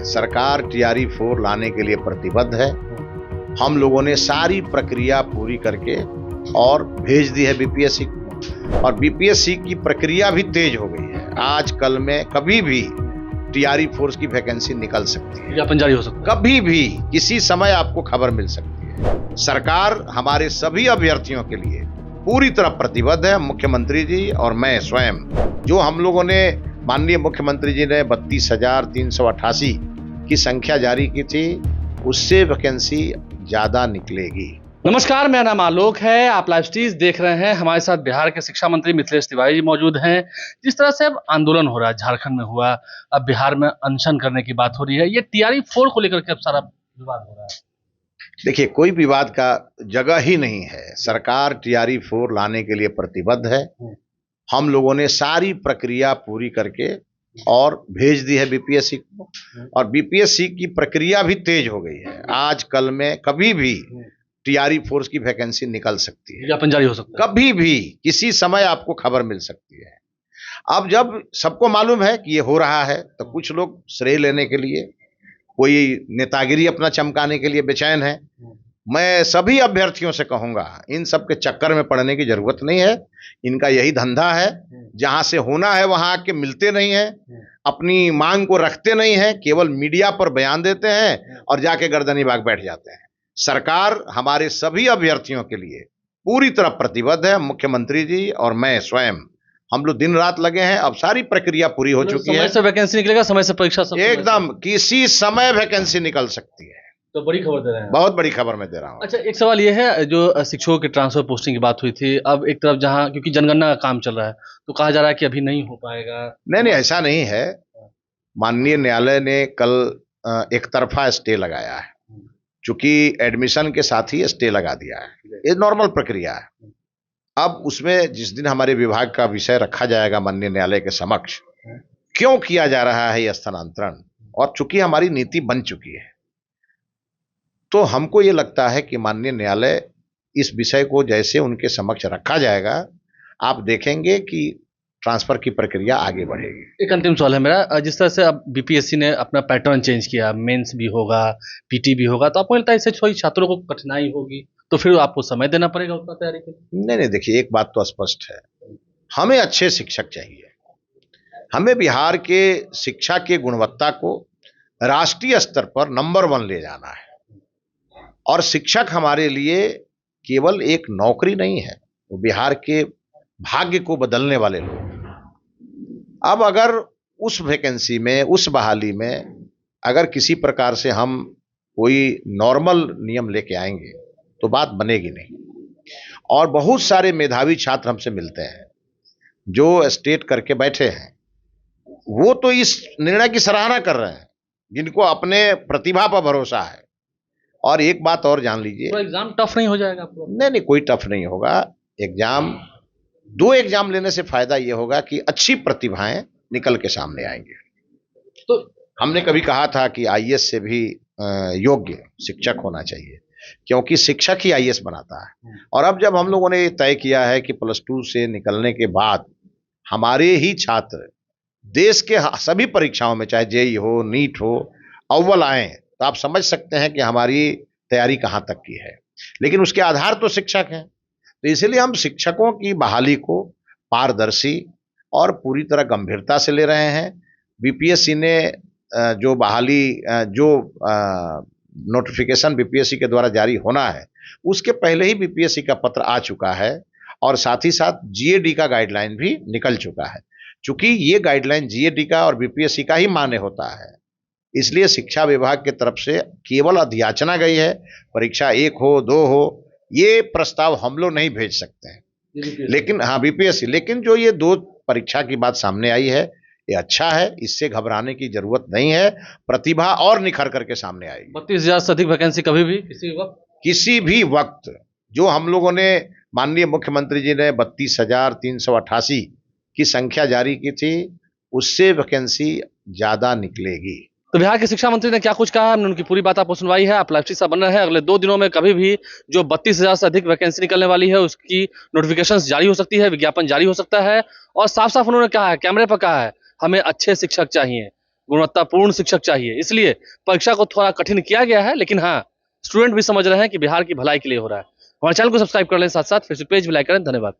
सरकार टीआरई 4 लाने के लिए प्रतिबद्ध है। हम लोगों ने सारी प्रक्रिया पूरी करके और भेज दी है बीपीएससी को, और बीपीएससी की प्रक्रिया भी तेज हो गई है। आज कल में कभी भी टीआरई 4 की वैकेंसी निकल सकती है, विज्ञापन जारी हो सकता है, कभी भी किसी समय आपको खबर मिल सकती है। सरकार हमारे सभी अभ्यर्थियों के लिए पूरी तरह प्रतिबद्ध है। मुख्यमंत्री जी और मैं स्वयं, जो हम लोगों ने, माननीय मुख्यमंत्री जी ने 32,388 की संख्या जारी की थी, उससे वैकेंसी ज्यादा निकलेगी। नमस्कार, मेरा नाम आलोक है। आप लाइव स्ट्रीज देख रहे हैं। हमारे साथ बिहार के शिक्षा मंत्री मिथिलेश तिवारी जी मौजूद हैं। जिस तरह से अब आंदोलन हो रहा है, झारखंड में हुआ, अब बिहार में अनशन करने की बात हो रही है, ये टीआरई 4 को लेकर के अब सारा विवाद हो रहा है। देखिए, कोई विवाद का जगह ही नहीं है। सरकार टीआरई 4 लाने के लिए प्रतिबद्ध है। हम लोगों ने सारी प्रक्रिया पूरी करके और भेज दी है बीपीएससी को, और बीपीएससी की प्रक्रिया भी तेज हो गई है। आज कल में कभी भी टीआरई 4 की वैकेंसी निकल सकती है, विज्ञापन जारी हो सकता है, कभी भी किसी समय आपको खबर मिल सकती है। अब जब सबको मालूम है कि ये हो रहा है, तो कुछ लोग श्रेय लेने के लिए, कोई नेतागिरी अपना चमकाने के लिए बेचैन है। मैं सभी अभ्यर्थियों से कहूंगा, इन सब के चक्कर में पड़ने की जरूरत नहीं है। इनका यही धंधा है, जहां से होना है वहां आके मिलते नहीं है, अपनी मांग को रखते नहीं है, केवल मीडिया पर बयान देते हैं और जाके गर्दनी बाग बैठ जाते हैं। सरकार हमारे सभी अभ्यर्थियों के लिए पूरी तरह प्रतिबद्ध है। मुख्यमंत्री जी और मैं स्वयं, हम लोग दिन रात लगे हैं। अब सारी प्रक्रिया पूरी हो चुकी है। समय से वैकेंसी निकलेगा, समय से परीक्षा, सब एकदम किसी समय वैकेंसी निकल सकती है। तो बड़ी खबर दे रहे हैं, बहुत बड़ी खबर मैं दे रहा हूँ। अच्छा, एक सवाल ये है, जो शिक्षकों के ट्रांसफर पोस्टिंग की बात हुई थी, अब एक तरफ जहां क्योंकि जनगणना का काम चल रहा है, तो कहा जा रहा है कि अभी नहीं हो पाएगा। नहीं, ऐसा नहीं है। माननीय न्यायालय ने कल एक तरफा स्टे लगाया है, चूंकि एडमिशन के साथ ही स्टे लगा दिया है। ये नॉर्मल प्रक्रिया है। अब उसमें जिस दिन हमारे विभाग का विषय रखा जाएगा माननीय न्यायालय के समक्ष, क्यों किया जा रहा है यह स्थानांतरण, और चूंकि हमारी नीति बन चुकी है, तो हमको ये लगता है कि माननीय न्यायालय इस विषय को जैसे उनके समक्ष रखा जाएगा, आप देखेंगे कि ट्रांसफर की प्रक्रिया आगे बढ़ेगी। एक अंतिम सवाल है मेरा, जिस तरह से अब बीपीएससी ने अपना पैटर्न चेंज किया, मेंस भी होगा, पीटी भी होगा, तो आपको लगता है इससे थोड़ी छात्रों को कठिनाई होगी, तो फिर आपको समय देना पड़ेगा उसका तैयारी के लिए? नहीं, देखिए, एक बात तो स्पष्ट है, हमें अच्छे शिक्षक चाहिए। हमें बिहार के शिक्षा के गुणवत्ता को राष्ट्रीय स्तर पर नंबर 1 ले जाना है, और शिक्षक हमारे लिए केवल एक नौकरी नहीं है, वो बिहार के भाग्य को बदलने वाले लोग। अब अगर उस वैकेंसी में, उस बहाली में अगर किसी प्रकार से हम कोई नॉर्मल नियम लेके आएंगे तो बात बनेगी नहीं। और बहुत सारे मेधावी छात्र हमसे मिलते हैं जो स्टेट करके बैठे हैं, वो तो इस निर्णय की सराहना कर रहे हैं, जिनको अपने प्रतिभा पर भरोसा है। और एक बात और जान लीजिए, तो एग्जाम टफ नहीं हो जाएगा आपको? नहीं, कोई टफ नहीं होगा। एग्जाम, 2 एग्जाम लेने से फायदा ये होगा कि अच्छी प्रतिभाएं निकल के सामने आएंगे। तो हमने कभी कहा था कि आईएएस से भी योग्य शिक्षक होना चाहिए, क्योंकि शिक्षक ही आईएएस बनाता है। और अब जब हम लोगों ने तय किया है कि +2 से निकलने के बाद हमारे ही छात्र देश के सभी परीक्षाओं में, चाहे जेईई हो, नीट हो, अव्वल आए, तो आप समझ सकते हैं कि हमारी तैयारी कहाँ तक की है। लेकिन उसके आधार तो शिक्षक हैं, तो इसलिए हम शिक्षकों की बहाली को पारदर्शी और पूरी तरह गंभीरता से ले रहे हैं। बीपीएससी ने जो बहाली, जो नोटिफिकेशन बीपीएससी के द्वारा जारी होना है, उसके पहले ही बीपीएससी का पत्र आ चुका है, और साथ ही साथ जीएडी का गाइडलाइन भी निकल चुका है। चूंकि ये गाइडलाइन जीएडी का और बीपीएससी का ही मान्य होता है, इसलिए शिक्षा विभाग की तरफ से केवल अधियाचना गई है। परीक्षा 1 हो, 2 हो, ये प्रस्ताव हम लोग नहीं भेज सकते हैं, लेकिन हाँ, बीपीएससी, लेकिन जो ये 2 परीक्षा की बात सामने आई है, ये अच्छा है, इससे घबराने की जरूरत नहीं है। प्रतिभा और निखर करके सामने आएगी। 32,000 से अधिक वैकेंसी कभी भी, किसी भी वक्त, जो हम लोगों ने, माननीय मुख्यमंत्री जी ने 32,388 की संख्या जारी की थी, उससे वैकेंसी ज्यादा निकलेगी। तो बिहार के शिक्षा मंत्री ने क्या कुछ कहा, हमने उनकी पूरी बात आपको सुनवाई है। आप लाइव स्ट्रीम से बन रहे हैं। अगले 2 दिनों में कभी भी जो 32,000 से अधिक वैकेंसी निकलने वाली है, उसकी नोटिफिकेशन जारी हो सकती है, विज्ञापन जारी हो सकता है। और साफ साफ उन्होंने कहा है, कैमरे पर कहा है, हमें अच्छे शिक्षक चाहिए। गुणवत्तापूर्ण शिक्षक चाहिए, इसलिए परीक्षा को थोड़ा कठिन किया गया है, लेकिन हाँ, स्टूडेंट भी समझ रहे हैं कि बिहार की भलाई के लिए हो रहा है। हमारे चैनल को सब्सक्राइब कर लें, साथ साथ फेसबुक पेज भी लाइक करें। धन्यवाद।